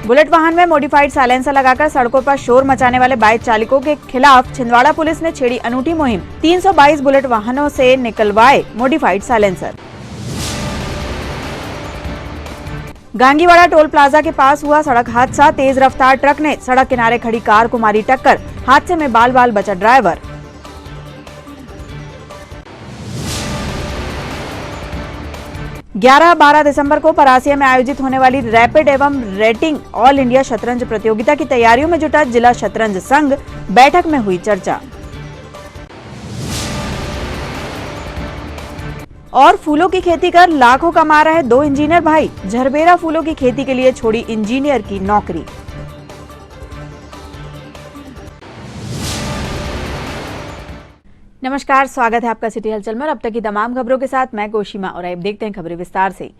Bullet वाहन में modified silencer लगाकर सड़कों पर शोर मचाने वाले बाइक चालकों के खिलाफ छिंदवाड़ा पुलिस ने छेड़ी अनूठी मुहिम। 322 बुलेट वाहनों से निकलवाए modified silencer. Gangiwada toll plaza के पास हुआ सड़क हादसा। तेज रफ्तार ट्रक ने सड़क किनारे खड़ी कार को मारी टक्कर। हादसे में बाल बाल बचा ड्राइवर। 11-12 दिसंबर को परासिया में आयोजित होने वाली रैपिड एवं रेटिंग ऑल इंडिया शतरंज प्रतियोगिता की तैयारियों में जुटा जिला शतरंज संघ। बैठक में हुई चर्चा। और फूलों की खेती कर लाखों कमा रहे 2 इंजीनियर भाई। झरबेरा फूलों की खेती के लिए छोड़ी इंजीनियर की नौकरी। नमस्कार, स्वागत है आपका सिटी हलचल में। अब तक की तमाम खबरों के साथ मैं कोशिमा और अब देखते हैं खबरें विस्तार से।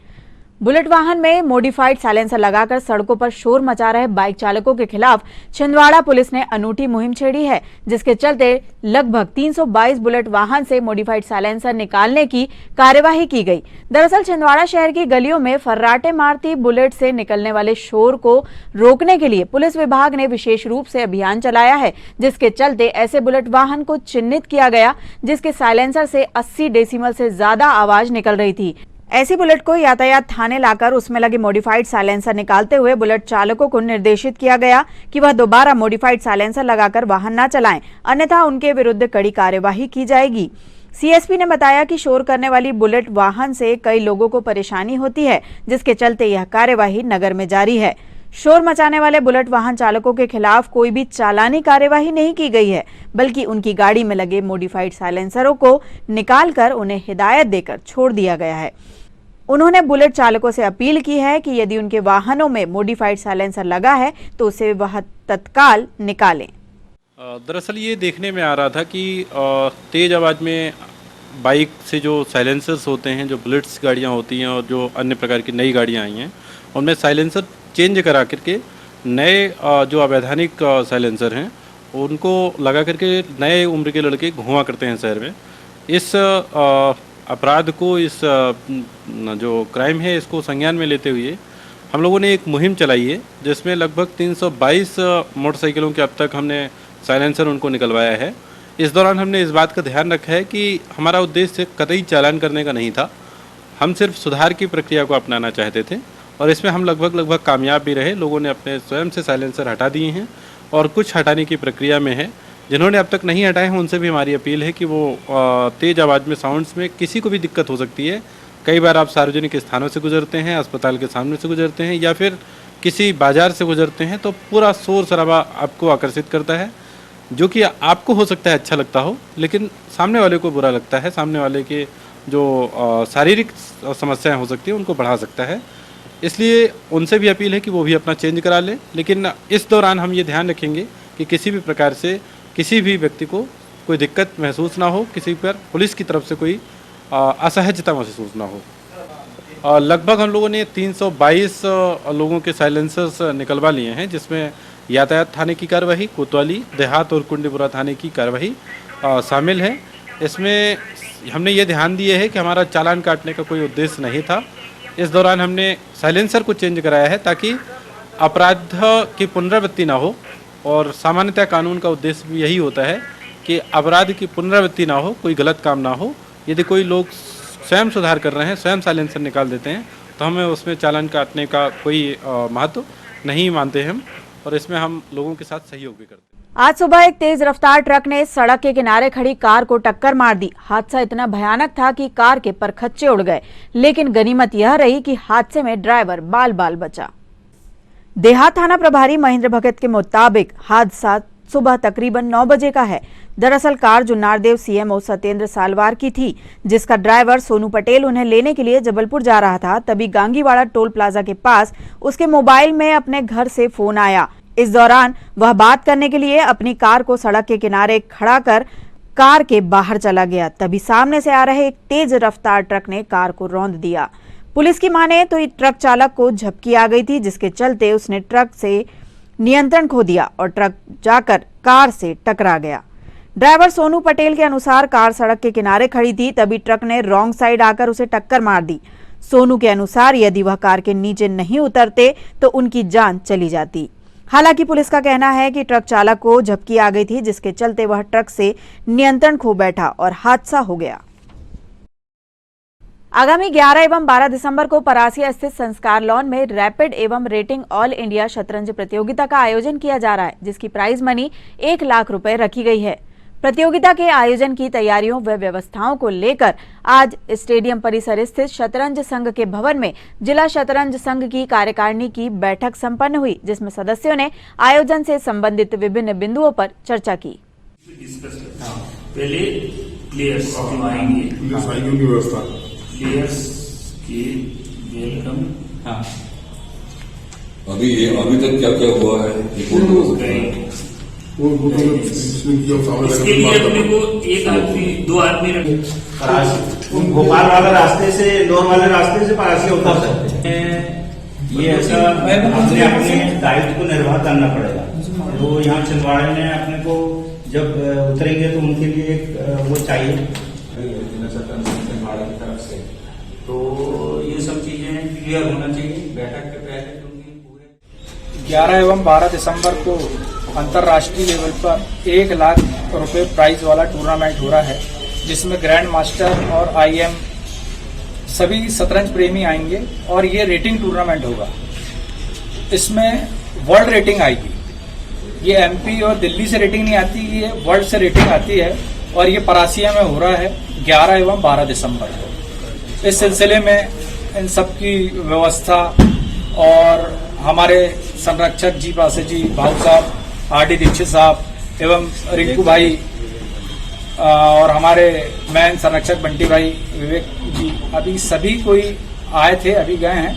बुलेट वाहन में मॉडिफाइड साइलेंसर लगाकर सड़कों पर शोर मचा रहे बाइक चालकों के खिलाफ छिंदवाड़ा पुलिस ने अनूठी मुहिम छेड़ी है, जिसके चलते लगभग 322 बुलेट वाहन से मॉडिफाइड साइलेंसर निकालने की कार्यवाही की गई। दरअसल छिंदवाड़ा शहर की गलियों में फर्राटे मारती बुलेट से निकलने वाले शोर को रोकने के लिए पुलिस विभाग ने विशेष रूप से अभियान चलाया है, जिसके चलते ऐसे बुलेट वाहन को चिन्हित किया गया जिसके साइलेंसर से 80 डेसिमल से ज्यादा आवाज निकल रही थी। ऐसी बुलेट को यातायात थाने लाकर उसमें लगे मॉडिफाइड साइलेंसर निकालते हुए बुलेट चालकों को निर्देशित किया गया कि वह दोबारा मॉडिफाइड साइलेंसर लगाकर वाहन न चलाएं, अन्यथा उनके विरुद्ध कड़ी कार्यवाही की जाएगी। सीएसपी ने बताया कि शोर करने वाली बुलेट वाहन से कई लोगों को परेशानी होती है, जिसके चलते यह कार्यवाही नगर में जारी है। शोर मचाने वाले बुलेट वाहन चालकों के खिलाफ कोई भी चालानी कार्यवाही नहीं की गई है, बल्कि उनकी गाड़ी में लगे मॉडिफाइड साइलेंसरों को निकालकर उन्हें हिदायत देकर छोड़ दिया गया है। उन्होंने बुलेट चालकों से अपील की है कि यदि उनके वाहनों में मॉडिफाइड साइलेंसर लगा है तो उसे वह तत्काल निकालें। दरअसल ये देखने में आ रहा था कि तेज़ आवाज़ में बाइक से जो साइलेंसर्स होते हैं, जो बुलेट्स गाड़ियाँ होती हैं और जो अन्य प्रकार की नई गाड़ियाँ आई हैं, उनमें साइलेंसर चेंज करा करके नए जो अवैधानिक साइलेंसर हैं उनको लगा करके नए उम्र के लड़के घुमा करते हैं शहर में। इस अपराध को, इस जो क्राइम है, इसको संज्ञान में लेते हुए हम लोगों ने एक मुहिम चलाई है, जिसमें लगभग 322 मोटरसाइकिलों के अब तक हमने साइलेंसर उनको निकलवाया है। इस दौरान हमने इस बात का ध्यान रखा है कि हमारा उद्देश्य कतई चालान करने का नहीं था, हम सिर्फ सुधार की प्रक्रिया को अपनाना चाहते थे और इसमें हम लगभग कामयाब भी रहे। लोगों ने अपने स्वयं से साइलेंसर हटा दिए हैं और कुछ हटाने की प्रक्रिया में है। जिन्होंने अब तक नहीं हटाए हैं उनसे भी हमारी अपील है कि वो तेज़ आवाज़ में साउंड्स में किसी को भी दिक्कत हो सकती है। कई बार आप सार्वजनिक स्थानों से गुजरते हैं, अस्पताल के सामने से गुजरते हैं या फिर किसी बाज़ार से गुजरते हैं, तो पूरा शोर शराबा आपको आकर्षित करता है, जो कि आपको हो सकता है अच्छा लगता हो, लेकिन सामने वाले को बुरा लगता है। सामने वाले के जो शारीरिक समस्याएँ हो सकती हैं उनको बढ़ा सकता है। इसलिए उनसे भी अपील है कि वो भी अपना चेंज करा लें। लेकिन इस दौरान हम ये ध्यान रखेंगे कि किसी भी प्रकार से किसी भी व्यक्ति को कोई दिक्कत महसूस ना हो, किसी पर पुलिस की तरफ से कोई असहजता महसूस ना हो। लगभग हम लोगों ने 322 लोगों के साइलेंसर्स निकलवा लिए हैं, जिसमें यातायात थाने की कार्रवाई, कोतवाली, देहात और कुंडीपुरा थाने की कार्रवाई शामिल है। इसमें हमने ये ध्यान दिए है कि हमारा चालान काटने का कोई उद्देश्य नहीं था। इस दौरान हमने साइलेंसर को चेंज कराया है ताकि अपराध की पुनरावृत्ति ना हो, और सामान्यतः कानून का उद्देश्य भी यही होता है कि अपराध की पुनरावृत्ति ना हो, कोई गलत काम ना हो। यदि कोई लोग स्वयं सुधार कर रहे हैं, स्वयं साइलेंसर निकाल देते हैं, तो हमें उसमें चालान काटने का कोई महत्व नहीं मानते हम, और इसमें हम लोगों के साथ सहयोग भी करते हैं। आज सुबह एक तेज रफ्तार ट्रक ने सड़क के किनारे खड़ी कार को टक्कर मार दी। हादसा इतना भयानक था कि कार के परखच्चे उड़ गए, लेकिन गनीमत यह रही कि हादसे में ड्राइवर बाल बाल बचा। देहात थाना प्रभारी महेंद्र भगत के मुताबिक हादसा सुबह तकरीबन 9 बजे का है। दरअसल कार जुन्नारदेव सीएमओ सत्येंद्र सालवार की थी, जिसका ड्राइवर सोनू पटेल उन्हें लेने के लिए जबलपुर जा रहा था। तभी गांगीवाड़ा टोल प्लाजा के पास उसके मोबाइल में अपने घर से फोन आया। इस दौरान वह बात करने के लिए अपनी कार को सड़क के किनारे खड़ा कर कार के बाहर चला गया। तभी सामने से आ रहे एक तेज रफ्तार ट्रक ने कार को रौंद दिया। पुलिस की माने तो ट्रक चालक को झपकी आ गई थी, जिसके चलते उसने ट्रक से नियंत्रण खो दिया और ट्रक जाकर कार से टकरा गया। ड्राइवर सोनू पटेल के अनुसार कार सड़क के किनारे खड़ी थी, तभी ट्रक ने रॉन्ग साइड आकर उसे टक्कर मार दी। सोनू के अनुसार यदि वह कार के नीचे नहीं उतरते तो उनकी जान चली जाती। हालांकि पुलिस का कहना है कि ट्रक चालक को झपकी आ गई थी, जिसके चलते वह ट्रक से नियंत्रण खो बैठा और हादसा हो गया। आगामी 11 एवं 12 दिसंबर को परासिया स्थित संस्कार लॉन में रैपिड एवं रेटिंग ऑल इंडिया शतरंज प्रतियोगिता का आयोजन किया जा रहा है, जिसकी प्राइज मनी 1 लाख रुपए रखी गई है। प्रतियोगिता के आयोजन की तैयारियों व व्यवस्थाओं को लेकर आज स्टेडियम परिसर स्थित शतरंज संघ के भवन में जिला शतरंज संघ की कार्यकारिणी की बैठक संपन्न हुई, जिसमें सदस्यों ने आयोजन से संबंधित विभिन्न बिंदुओं पर चर्चा की। पहले प्लेयर्स आएंगे, की व्यवस्था, प्लेयर्स की वेलकम। हाँ, अभी तक क्या क्या हुआ है इसके लिए अपने को एक आदमी 2 आदमी रखे। भोपाल वाले रास्ते से, इंदौर वाले रास्ते से परासी उतर सकते हैं। ये ऐसा हमने अपने दायित्व को निर्वाह करना पड़ेगा। तो यहाँ छिंदवाड़ा में अपने को जब उतरेंगे तो उनके लिए एक वो चाहिए छिंदवाड़ा की तरफ से, तो ये सब चीजें क्लियर होना चाहिए बैठक के पहले। 11 एवं 12 दिसंबर को अंतर्राष्ट्रीय लेवल पर 1 लाख रुपए प्राइज वाला टूर्नामेंट हो रहा है, जिसमें ग्रैंड मास्टर और IM सभी शतरंज प्रेमी आएंगे और ये रेटिंग टूर्नामेंट होगा। इसमें वर्ल्ड रेटिंग आएगी। ये MP और दिल्ली से रेटिंग नहीं आती, ये वर्ल्ड से रेटिंग आती है और ये परासिया में हो रहा है 11 एवं 12 दिसंबर को। इस सिलसिले में इन सब की व्यवस्था और हमारे संरक्षक जी पासे जी, भाऊ साहब, RD दीक्षित साहब एवं रिंकू भाई और हमारे मैन संरक्षक बंटी भाई, विवेक जी, अभी सभी कोई आए थे, अभी गए हैं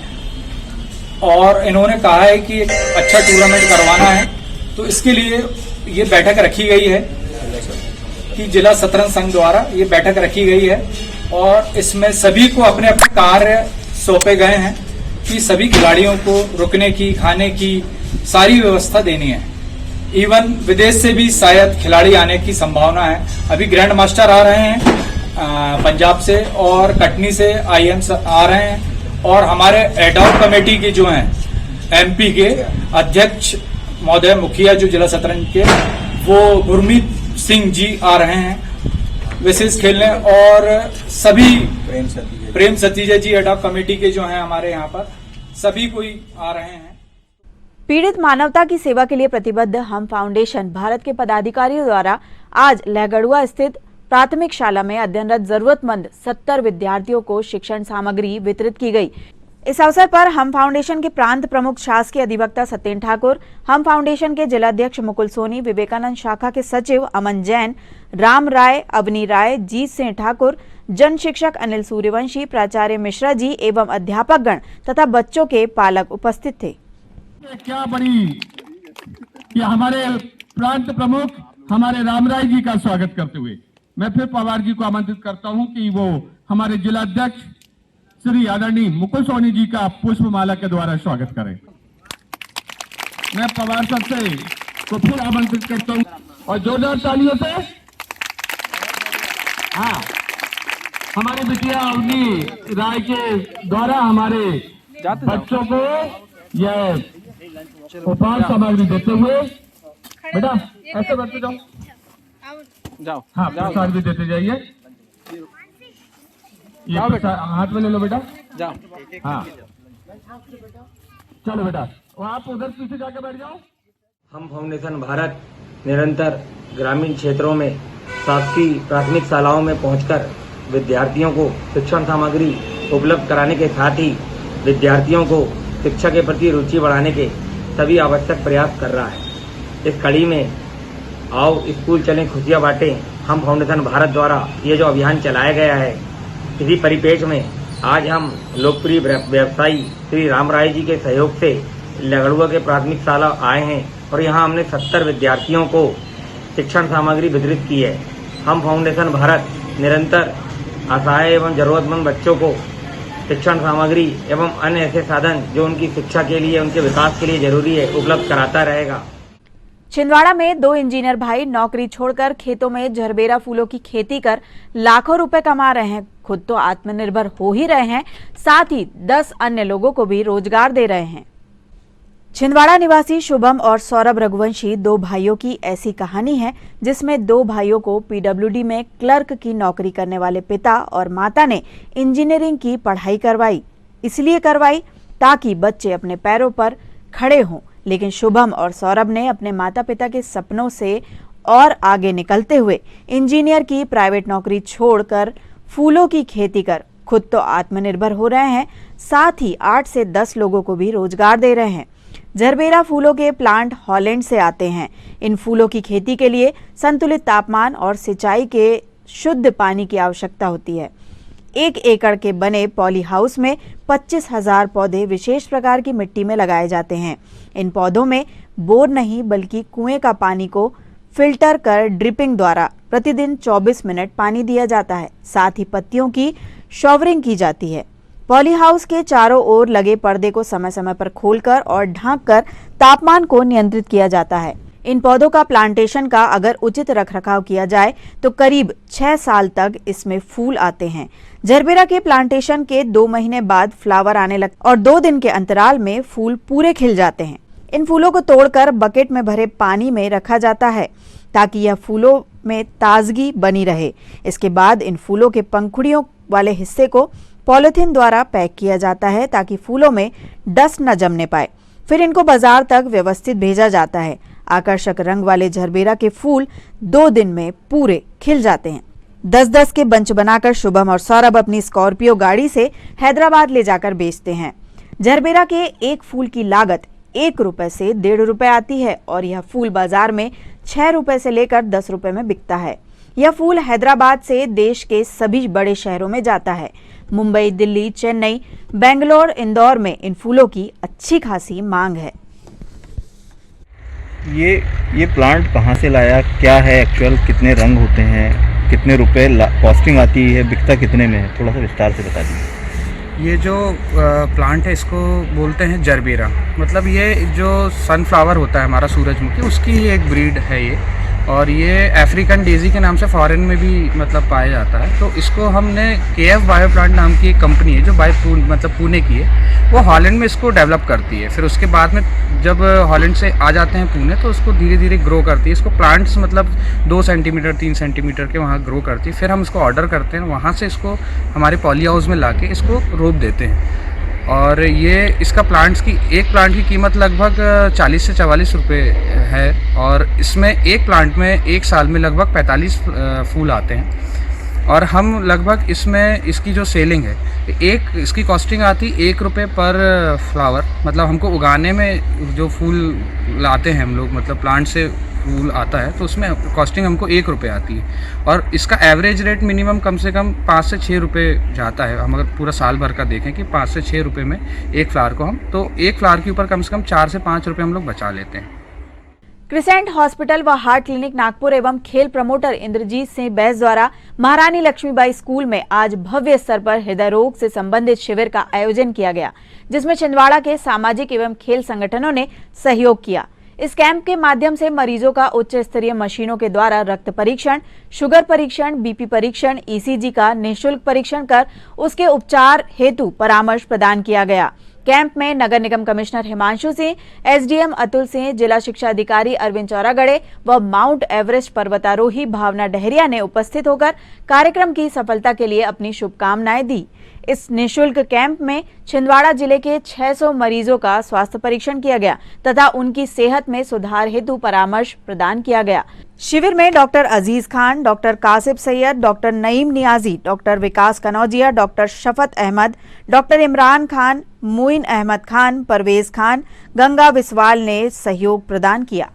और इन्होंने कहा है कि एक अच्छा टूर्नामेंट करवाना है। तो इसके लिए ये बैठक रखी गई है कि जिला शतरंज संघ द्वारा ये बैठक रखी गई है और इसमें सभी को अपने अपने कार्य सौंपे गए हैं कि सभी खिलाड़ियों को रुकने की, खाने की सारी व्यवस्था देनी है। इवन विदेश से भी शायद खिलाड़ी आने की संभावना है। अभी ग्रैंड मास्टर आ रहे हैं पंजाब से और कटनी से IM आ रहे हैं और हमारे एडॉक कमेटी के जो हैं MP के अध्यक्ष महोदय मुखिया जो जिला शतरंज के, वो गुरमीत सिंह जी आ रहे हैं विशेष खेलने और सभी प्रेम सतीजा जी एडॉक कमेटी के जो हैं हमारे यहाँ पर सभी कोई आ रहे हैं। पीड़ित मानवता की सेवा के लिए प्रतिबद्ध हम फाउंडेशन भारत के पदाधिकारियों द्वारा आज लहगड़ुआ स्थित प्राथमिक शाला में अध्ययनरत जरूरतमंद 70 विद्यार्थियों को शिक्षण सामग्री वितरित की गई। इस अवसर पर हम फाउंडेशन के प्रांत प्रमुख शासकीय अधिवक्ता सत्येन ठाकुर, हम फाउंडेशन के जिलाध्यक्ष मुकुल सोनी, विवेकानंद शाखा के सचिव अमन जैन, राम राय, अवनी राय, जीत सिंह ठाकुर, जन शिक्षक अनिल सूर्यवंशी, प्राचार्य मिश्रा जी एवं अध्यापकगण तथा बच्चों के पालक उपस्थित थे। क्या बड़ी कि हमारे प्रांत प्रमुख हमारे राम राय जी का स्वागत करते हुए मैं फिर पवार जी को आमंत्रित करता हूं कि वो हमारे जिलाध्यक्ष श्री आदरणीय मुकुल सोनी जी का पुष्पमाला के द्वारा स्वागत करें। मैं पवार साहब से को फिर आमंत्रित करता हूं और जोरदार तालियों से हाँ हमारी बिटिया अवनी राय के द्वारा हमारे बच्चों को यह उपहार सामग्री देते हुए, बेटा ऐसे बढ़ते जाओ, हाँ प्रसाद भी देते जाइए। ये हाथ में ले लो बेटा, जाओ, हाँ चलो बेटा, और आप उधर पीछे जाके बैठ जाओ। हम फाउंडेशन भारत निरंतर ग्रामीण क्षेत्रों में शासकीय प्राथमिक शालाओं में पहुंचकर विद्यार्थियों को शिक्षण सामग्री उपलब्ध कराने के साथ ही विद्यार्थियों को शिक्षा के प्रति रुचि बढ़ाने के सभी आवश्यक प्रयास कर रहा है। इस कड़ी में आओ स्कूल चलें खुशियां बांटें हम फाउंडेशन भारत द्वारा ये जो अभियान चलाया गया है, इसी परिपेक्ष में आज हम लोकप्रिय व्यवसायी श्री राम राय जी के सहयोग से लहगड़ुआ के प्राथमिक शाला आए हैं और यहाँ हमने 70 विद्यार्थियों को शिक्षण सामग्री वितरित की है। हम फाउंडेशन भारत निरंतर असहाय एवं जरूरतमंद बच्चों को शिक्षण सामग्री एवं अन्य ऐसे साधन जो उनकी शिक्षा के लिए, उनके विकास के लिए जरूरी है, उपलब्ध कराता रहेगा। छिंदवाड़ा में 2 इंजीनियर भाई नौकरी छोड़कर खेतों में जरबेरा फूलों की खेती कर लाखों रुपए कमा रहे हैं। खुद तो आत्मनिर्भर हो ही रहे हैं, साथ ही 10 अन्य लोगों को भी रोजगार दे रहे हैं। छिंदवाड़ा निवासी शुभम और सौरभ रघुवंशी 2 भाइयों की ऐसी कहानी है जिसमें 2 भाइयों को पीडब्ल्यूडी में क्लर्क की नौकरी करने वाले पिता और माता ने इंजीनियरिंग की पढ़ाई करवाई। इसलिए करवाई ताकि बच्चे अपने पैरों पर खड़े हों, लेकिन शुभम और सौरभ ने अपने माता पिता के सपनों से और आगे निकलते हुए इंजीनियर की प्राइवेट नौकरी छोड़कर फूलों की खेती कर खुद तो आत्मनिर्भर हो रहे हैं, साथ ही 8 से 10 लोगों को भी रोजगार दे रहे हैं। झरबेरा फूलों के प्लांट हॉलैंड से आते हैं। इन फूलों की खेती के लिए संतुलित तापमान और सिंचाई के शुद्ध पानी की आवश्यकता होती है। 1 एकड़ के बने पॉली हाउस में 25,000 पौधे विशेष प्रकार की मिट्टी में लगाए जाते हैं। इन पौधों में बोर नहीं बल्कि कुएं का पानी को फिल्टर कर ड्रिपिंग द्वारा प्रतिदिन 24 मिनट पानी दिया जाता है। साथ ही पत्तियों की शॉवरिंग की जाती है। पॉली हाउस के चारों ओर लगे पर्दे को समय समय पर खोलकर और ढककर तापमान को नियंत्रित किया जाता है। इन पौधों का प्लांटेशन का अगर उचित रखरखाव किया जाए तो करीब 6 साल तक इसमें फूल आते हैं। झरबेरा के प्लांटेशन के 2 महीने बाद फ्लावर आने लगते और 2 दिन के अंतराल में फूल पूरे खिल जाते हैं। इन फूलों को तोड़कर बकेट में भरे पानी में रखा जाता है ताकि यह फूलों में ताजगी बनी रहे। इसके बाद इन फूलों के पंखुड़ियों वाले हिस्से को पॉलिथीन द्वारा पैक किया जाता है ताकि फूलों में डस्ट न जमने पाए। फिर इनको बाजार तक व्यवस्थित भेजा जाता है। आकर्षक रंग वाले झरबेरा के फूल 2 दिन में पूरे खिल जाते हैं। 10-10 के बंच बनाकर शुभम और सौरभ अपनी स्कॉर्पियो गाड़ी से हैदराबाद ले जाकर बेचते हैं। झरबेरा के एक फूल की लागत 1 रुपए से 1.5 रुपए आती है और यह फूल बाजार में 6 रुपए से लेकर 10 रुपए में बिकता है। यह फूल हैदराबाद से देश के सभी बड़े शहरों में जाता है। मुंबई, दिल्ली, चेन्नई, बेंगलोर, इंदौर में इन फूलों की अच्छी खासी मांग है। ये प्लांट कहाँ से लाया, क्या है एक्चुअल, कितने रंग होते हैं, कितने रुपए कॉस्टिंग आती है, बिकता कितने में है, थोड़ा सा विस्तार से बता दीजिए। ये जो प्लांट है इसको बोलते हैं झरबेरा। मतलब ये जो सनफ्लावर होता है हमारा सूरजमुखी, उसकी ही एक ब्रीड है ये। और ये अफ्रीकन डेजी के नाम से फॉरेन में भी मतलब पाया जाता है। तो इसको हमने KF बायो प्लांट नाम की एक कंपनी है जो पुणे की है, वो हॉलैंड में इसको डेवलप करती है। फिर उसके बाद में जब हॉलैंड से आ जाते हैं पुणे तो उसको धीरे धीरे ग्रो करती है। इसको प्लांट्स मतलब 2 सेंटीमीटर 3 सेंटीमीटर के वहाँ ग्रो करती है। फिर हम इसको ऑर्डर करते हैं, वहाँ से इसको हमारे पॉली हाउस में ला के इसको रोप देते हैं। और ये इसका एक प्लांट की कीमत लगभग 40 से 44 रुपये है। और इसमें एक प्लांट में 1 साल में लगभग 45 फूल आते हैं। और हम लगभग इसमें इसकी जो सेलिंग है, इसकी कॉस्टिंग आती 1 रुपये पर फ्लावर। मतलब हमको उगाने में जो फूल लाते हैं हम लोग, मतलब प्लांट से फूल आता है तो उसमें कॉस्टिंग हमको 1 रुपये आती है। और इसका एवरेज रेट मिनिमम कम से कम 5 से 6 रुपये जाता है। हम अगर पूरा साल भर का देखें कि 5 से 6 रुपये में एक फ्लावर को हम, तो एक फ्लावर के ऊपर कम से कम 4 से 5 रुपये हम लोग बचा लेते हैं। क्रिसेंट हॉस्पिटल व हार्ट क्लिनिक नागपुर एवं खेल प्रमोटर इंद्रजीत सिंह बैस द्वारा महारानी लक्ष्मीबाई स्कूल में आज भव्य स्तर पर हृदय रोग से संबंधित शिविर का आयोजन किया गया, जिसमें छिंदवाड़ा के सामाजिक एवं खेल संगठनों ने सहयोग किया। इस कैंप के माध्यम से मरीजों का उच्च स्तरीय मशीनों के द्वारा रक्त परीक्षण, शुगर परीक्षण, बीपी परीक्षण, ECG का निःशुल्क परीक्षण कर उसके उपचार हेतु परामर्श प्रदान किया गया। कैंप में नगर निगम कमिश्नर हिमांशु सिंह, SDM अतुल सिंह, जिला शिक्षा अधिकारी अरविंद चौरागड़े व माउंट एवरेस्ट पर्वतारोही भावना डहरिया ने उपस्थित होकर कार्यक्रम की सफलता के लिए अपनी शुभकामनाएं दी। इस निःशुल्क कैंप में छिंदवाड़ा जिले के 600 मरीजों का स्वास्थ्य परीक्षण किया गया तथा उनकी सेहत में सुधार हेतु परामर्श प्रदान किया गया। शिविर में doctor Aziz Khan, doctor Kashif Syed, doctor Naeem Niazi, doctor Vikas Kanaujia, doctor Shafat Ahmed, doctor Imran Khan, Muin Ahmed Khan, Parvez Khan, Ganga Biswal ने सहयोग प्रदान किया।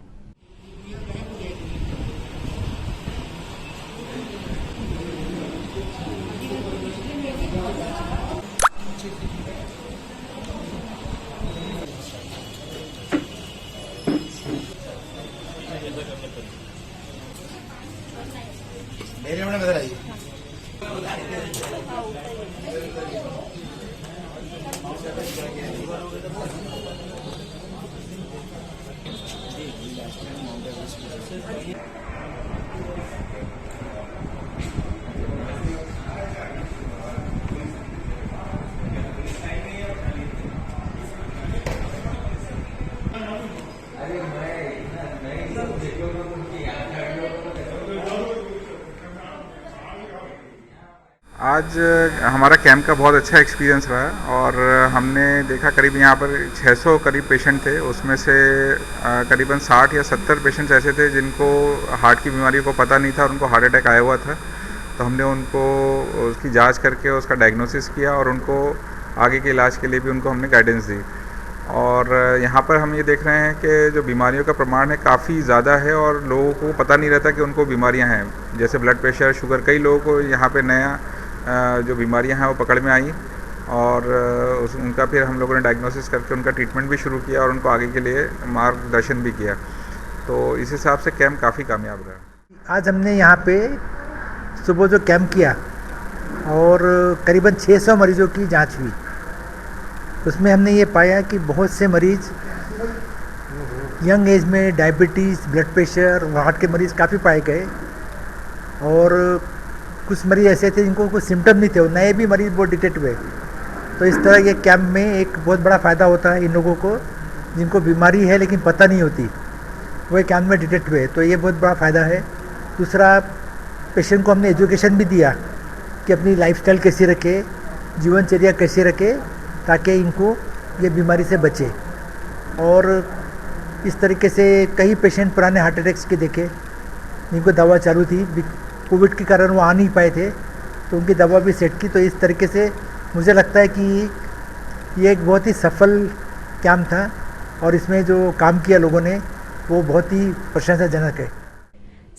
आज हमारा कैंप का बहुत अच्छा एक्सपीरियंस रहा और हमने देखा करीब यहाँ पर 600 करीब पेशेंट थे, उसमें से करीबन 60 या 70 पेशेंट्स ऐसे थे जिनको हार्ट की बीमारी को पता नहीं था और उनको हार्ट अटैक आया हुआ था। तो हमने उनको उसकी जांच करके उसका डायग्नोसिस किया और उनको आगे के इलाज के लिए भी उनको हमने गाइडेंस दी। और यहाँ पर हम ये देख रहे हैं कि जो बीमारियों का प्रमाण है काफ़ी ज़्यादा है और लोगों को पता नहीं रहता कि उनको बीमारियाँ हैं, जैसे ब्लड प्रेशर, शुगर। कई लोगों को यहाँ पे नया जो बीमारियाँ हैं वो पकड़ में आई और उनका फिर हम लोगों ने डायग्नोसिस करके उनका ट्रीटमेंट भी शुरू किया और उनको आगे के लिए मार्गदर्शन भी किया। तो इस हिसाब से कैंप काफ़ी कामयाब रहा। आज हमने यहाँ पे सुबह जो कैंप किया और करीबन 600 मरीज़ों की जांच हुई, उसमें हमने ये पाया कि बहुत से मरीज़ यंग एज में डायबिटीज़, ब्लड प्रेशर, हार्ट के मरीज़ काफ़ी पाए गए और कुछ मरीज़ ऐसे थे जिनको कोई सिम्टम नहीं थे, और नए भी मरीज़ बहुत डिटेक्ट हुए। तो इस तरह के कैंप में एक बहुत बड़ा फ़ायदा होता है इन लोगों को जिनको बीमारी है लेकिन पता नहीं होती, वो कैंप में डिटेक्ट हुए, तो ये बहुत बड़ा फ़ायदा है। दूसरा, पेशेंट को हमने एजुकेशन भी दिया कि अपनी लाइफस्टाइल कैसे रखे, जीवनचर्या कैसे रखे ताकि इनको ये बीमारी से बचे। और इस तरीके से कई पेशेंट पुराने हार्ट अटैक्स के देखे जिनको दवा चालू थी, कोविड के कारण वो आ नहीं पाए थे, तो उनकी दवा भी सेट की। तो इस तरीके से मुझे लगता है कि ये एक बहुत ही सफल कैंप था और इसमें जो काम किया लोगों ने वो बहुत ही प्रशंसाजनक है।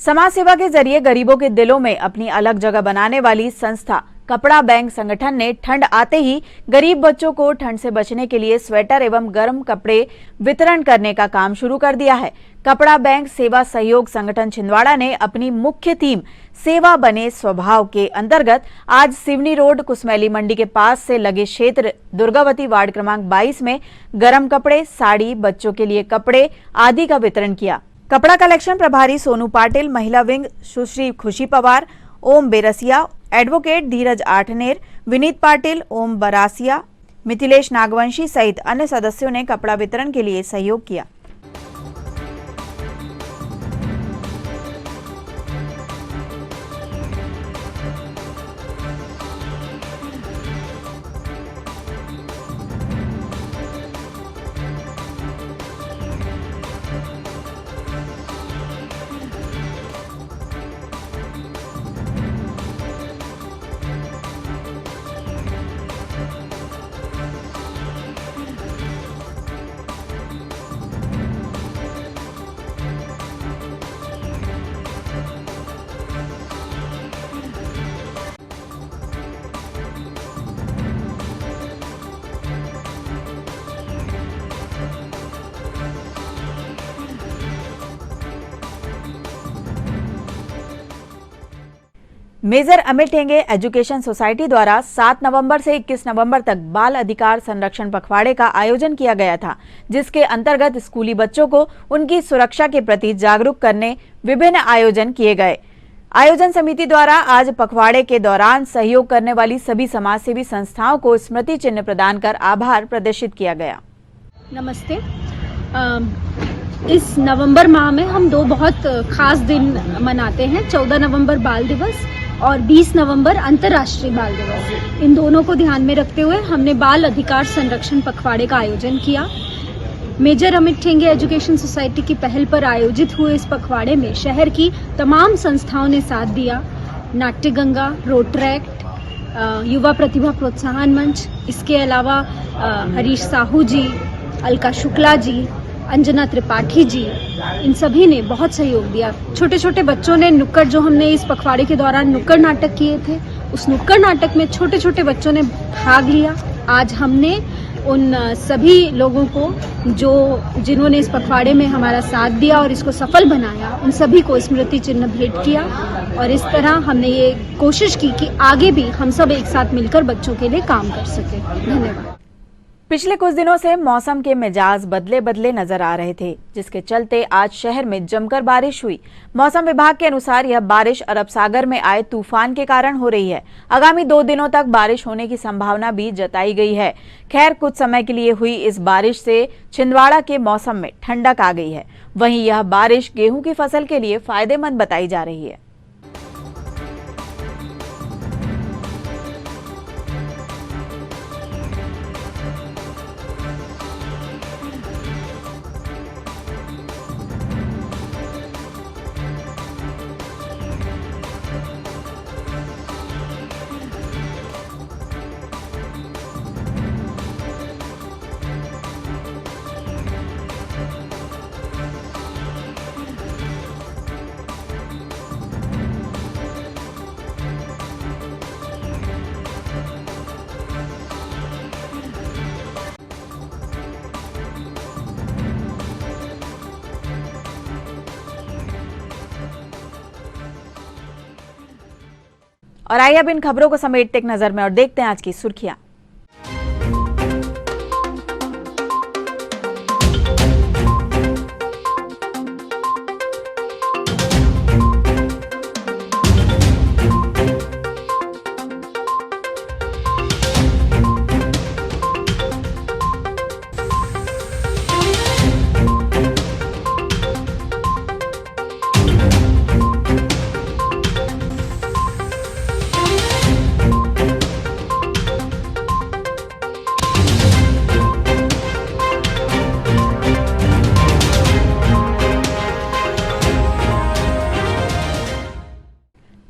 समाज सेवा के जरिए गरीबों के दिलों में अपनी अलग जगह बनाने वाली संस्था कपड़ा बैंक संगठन ने ठंड आते ही गरीब बच्चों को ठंड से बचने के लिए स्वेटर एवं गर्म कपड़े वितरण करने का काम शुरू कर दिया है। कपड़ा बैंक सेवा सहयोग संगठन छिंदवाड़ा ने अपनी मुख्य थीम सेवा बने स्वभाव के अंतर्गत आज सिवनी रोड कुसमैली मंडी के पास से लगे क्षेत्र दुर्गावती वार्ड क्रमांक 22 में गर्म कपड़े, साड़ी, बच्चों के लिए कपड़े आदि का वितरण किया। कपड़ा कलेक्शन प्रभारी सोनू पाटिल, महिला विंग सुश्री खुशी पवार, ओम बेरसिया, एडवोकेट धीरज आठनेर, विनीत पाटिल, ओम बरासिया, मिथिलेश नागवंशी सहित अन्य सदस्यों ने कपड़ा वितरण के लिए सहयोग किया। मेजर अमित ठेंगे एजुकेशन सोसाइटी द्वारा 7 नवंबर से 21 नवंबर तक बाल अधिकार संरक्षण पखवाड़े का आयोजन किया गया था, जिसके अंतर्गत स्कूली बच्चों को उनकी सुरक्षा के प्रति जागरूक करने विभिन्न आयोजन किए गए। आयोजन समिति द्वारा आज पखवाड़े के दौरान सहयोग करने वाली सभी समाजसेवी संस्थाओं को स्मृति चिन्ह प्रदान कर आभार प्रदर्शित किया गया। नमस्ते। इस नवंबर माह में हम दो बहुत खास दिन मनाते हैं, 14 नवंबर बाल दिवस और 20 नवंबर अंतर्राष्ट्रीय बाल दिवस। इन दोनों को ध्यान में रखते हुए हमने बाल अधिकार संरक्षण पखवाड़े का आयोजन किया। मेजर अमित ठेंगे एजुकेशन सोसाइटी की पहल पर आयोजित हुए इस पखवाड़े में शहर की तमाम संस्थाओं ने साथ दिया। नाट्य गंगा, रोटरैक्ट, युवा प्रतिभा प्रोत्साहन मंच, इसके अलावा हरीश साहू जी, अलका शुक्ला जी, अंजना त्रिपाठी जी, इन सभी ने बहुत सहयोग दिया। छोटे छोटे बच्चों ने नुक्कड़, जो हमने इस पखवाड़े के दौरान नुक्कड़ नाटक किए थे, उस नुक्कड़ नाटक में छोटे छोटे बच्चों ने भाग लिया। आज हमने उन सभी लोगों को जिन्होंने इस पखवाड़े में हमारा साथ दिया और इसको सफल बनाया, उन सभी को स्मृति चिन्ह भेंट किया और इस तरह हमने ये कोशिश की कि आगे भी हम सब एक साथ मिलकर बच्चों के लिए काम कर सके। धन्यवाद। पिछले कुछ दिनों से मौसम के मिजाज बदले बदले नजर आ रहे थे, जिसके चलते आज शहर में जमकर बारिश हुई। मौसम विभाग के अनुसार यह बारिश अरब सागर में आए तूफान के कारण हो रही है। आगामी 2 दिनों तक बारिश होने की संभावना भी जताई गई है। खैर, कुछ समय के लिए हुई इस बारिश से छिंदवाड़ा के मौसम में ठंडक आ गई है। वहीं यह बारिश गेहूं की फसल के लिए फायदेमंद बताई जा रही है। और आइए अब इन खबरों को समेटते एक नजर में और देखते हैं आज की सुर्खियां।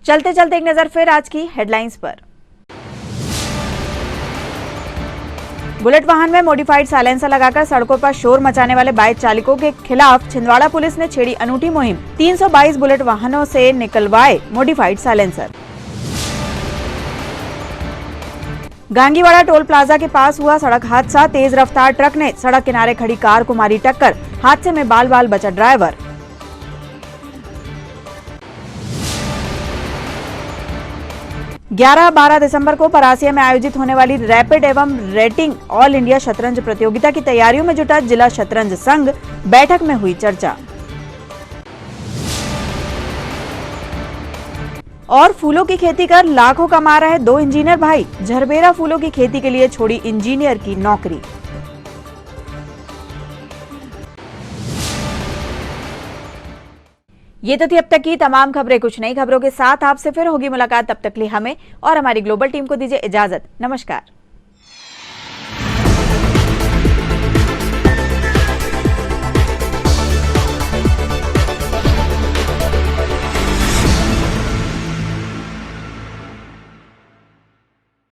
चलते चलते एक नजर फिर आज की हेडलाइंस पर। बुलेट वाहन में मॉडिफाइड साइलेंसर लगाकर सड़कों पर शोर मचाने वाले बाइक चालकों के खिलाफ छिंदवाड़ा पुलिस ने छेड़ी अनूठी मुहिम। 322 बुलेट वाहनों से निकलवाए modified silencer. Gangiwada toll plaza के पास हुआ सड़क हादसा। तेज रफ्तार ट्रक ने सड़क किनारे खड़ी कार को मारी टक्कर। हादसे में बाल बाल बचा ड्राइवर। 11-12 दिसंबर को परासिया में आयोजित होने वाली रैपिड एवं रेटिंग ऑल इंडिया शतरंज प्रतियोगिता की तैयारियों में जुटा जिला शतरंज संघ। बैठक में हुई चर्चा। और फूलों की खेती कर लाखों कमा रहे 2 इंजीनियर भाई। झरबेरा फूलों की खेती के लिए छोड़ी इंजीनियर की नौकरी। ये तो थी अब तक की तमाम खबरें। कुछ नई खबरों के साथ आपसे फिर होगी मुलाकात। तब तक लिए हमें और हमारी ग्लोबल टीम को दीजिए इजाजत। नमस्कार।